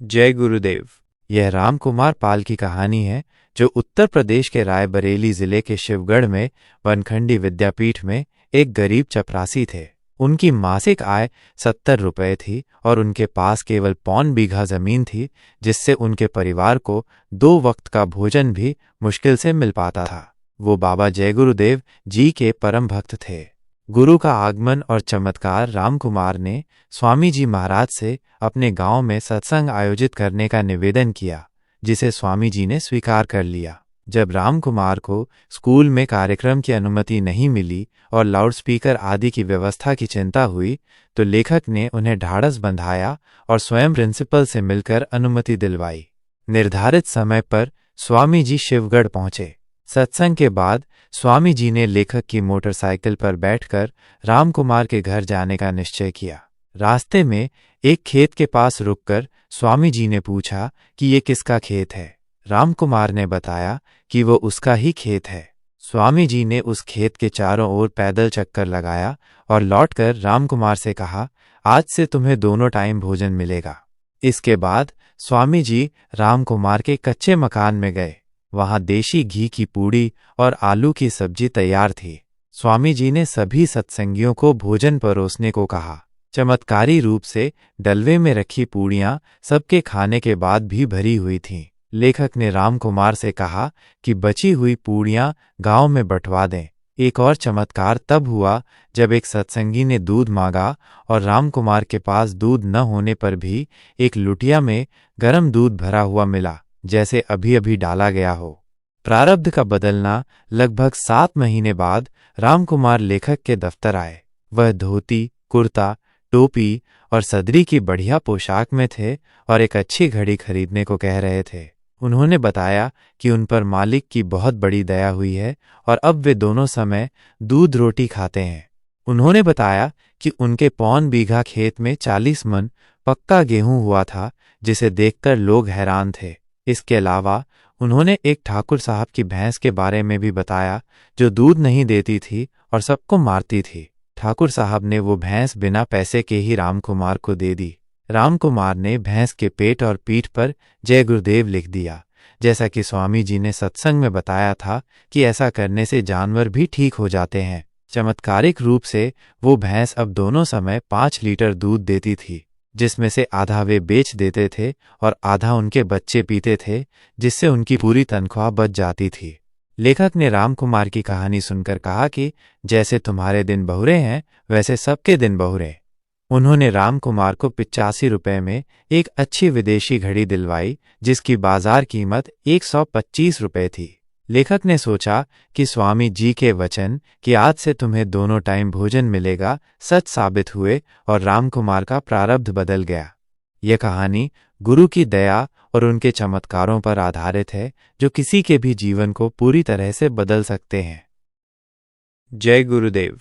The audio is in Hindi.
जय गुरुदेव। यह राम कुमार पाल की कहानी है, जो उत्तर प्रदेश के रायबरेली जिले के शिवगढ़ में वनखंडी विद्यापीठ में एक गरीब चपरासी थे। उनकी मासिक आय 70 रुपये थी और उनके पास केवल 1.25 बीघा जमीन थी, जिससे उनके परिवार को 2 वक्त का भोजन भी मुश्किल से मिल पाता था। वो बाबा जय गुरुदेव जी के परम भक्त थे। गुरु का आगमन और चमत्कार राम कुमार ने स्वामी जी महाराज से अपने गांव में सत्संग आयोजित करने का निवेदन किया, जिसे स्वामी जी ने स्वीकार कर लिया। जब राम कुमार को स्कूल में कार्यक्रम की अनुमति नहीं मिली और लाउडस्पीकर आदि की व्यवस्था की चिंता हुई, तो लेखक ने उन्हें ढाढ़स बंधाया और स्वयं प्रिंसिपल से मिलकर अनुमति दिलवाई। निर्धारित समय पर स्वामी जी शिवगढ़ पहुंचे। सत्संग के बाद स्वामी जी ने लेखक की मोटरसाइकिल पर बैठकर राम कुमार के घर जाने का निश्चय किया। रास्ते में एक खेत के पास रुककर स्वामी जी ने पूछा कि ये किसका खेत है। राम कुमार ने बताया कि वो उसका ही खेत है। स्वामी जी ने उस खेत के चारों ओर पैदल चक्कर लगाया और लौटकर राम कुमार से कहा, आज से तुम्हें दोनों टाइम भोजन मिलेगा। इसके बाद स्वामी जी राम कुमार के कच्चे मकान में गए। वहां देशी घी की पूड़ी और आलू की सब्जी तैयार थी। स्वामी जी ने सभी सत्संगियों को भोजन परोसने को कहा। चमत्कारी रूप से डलवे में रखी पूड़ियां सबके खाने के बाद भी भरी हुई थीं। लेखक ने राम कुमार से कहा कि बची हुई पूड़ियां गांव में बंटवा दें। एक और चमत्कार तब हुआ जब एक सत्संगी ने दूध मांगा और राम कुमार के पास दूध न होने पर भी एक लुटिया में गर्म दूध भरा हुआ मिला, जैसे अभी अभी डाला गया हो। प्रारब्ध का बदलना। लगभग 7 महीने बाद राम कुमार लेखक के दफ्तर आए। वह धोती, कुर्ता, टोपी और सदरी की बढ़िया पोशाक में थे और एक अच्छी घड़ी खरीदने को कह रहे थे। उन्होंने बताया कि उन पर मालिक की बहुत बड़ी दया हुई है और अब वे दोनों समय दूध रोटी खाते हैं। उन्होंने बताया कि उनके 1.25 बीघा खेत में 40 मन पक्का गेहूं हुआ था, जिसे देखकर लोग हैरान थे। इसके अलावा उन्होंने एक ठाकुर साहब की भैंस के बारे में भी बताया, जो दूध नहीं देती थी और सबको मारती थी। ठाकुर साहब ने वो भैंस बिना पैसे के ही राम कुमार को दे दी। राम कुमार ने भैंस के पेट और पीठ पर जय गुरुदेव लिख दिया, जैसा कि स्वामी जी ने सत्संग में बताया था कि ऐसा करने से जानवर भी ठीक हो जाते हैं। चमत्कारिक रूप से वो भैंस अब दोनों समय 5 लीटर दूध देती थी, जिसमें से आधा वे बेच देते थे और आधा उनके बच्चे पीते थे, जिससे उनकी पूरी तनख्वाह बच जाती थी। लेखक ने राम कुमार की कहानी सुनकर कहा कि जैसे तुम्हारे दिन बहुरे हैं, वैसे सबके दिन बहुरे। उन्होंने राम कुमार को 85 रुपये में एक अच्छी विदेशी घड़ी दिलवाई, जिसकी बाजार कीमत 125 रुपये थी। लेखक ने सोचा कि स्वामी जी के वचन कि आज से तुम्हें दोनों टाइम भोजन मिलेगा सच साबित हुए और राम कुमार का प्रारब्ध बदल गया। यह कहानी गुरु की दया और उनके चमत्कारों पर आधारित है, जो किसी के भी जीवन को पूरी तरह से बदल सकते हैं। जय गुरुदेव।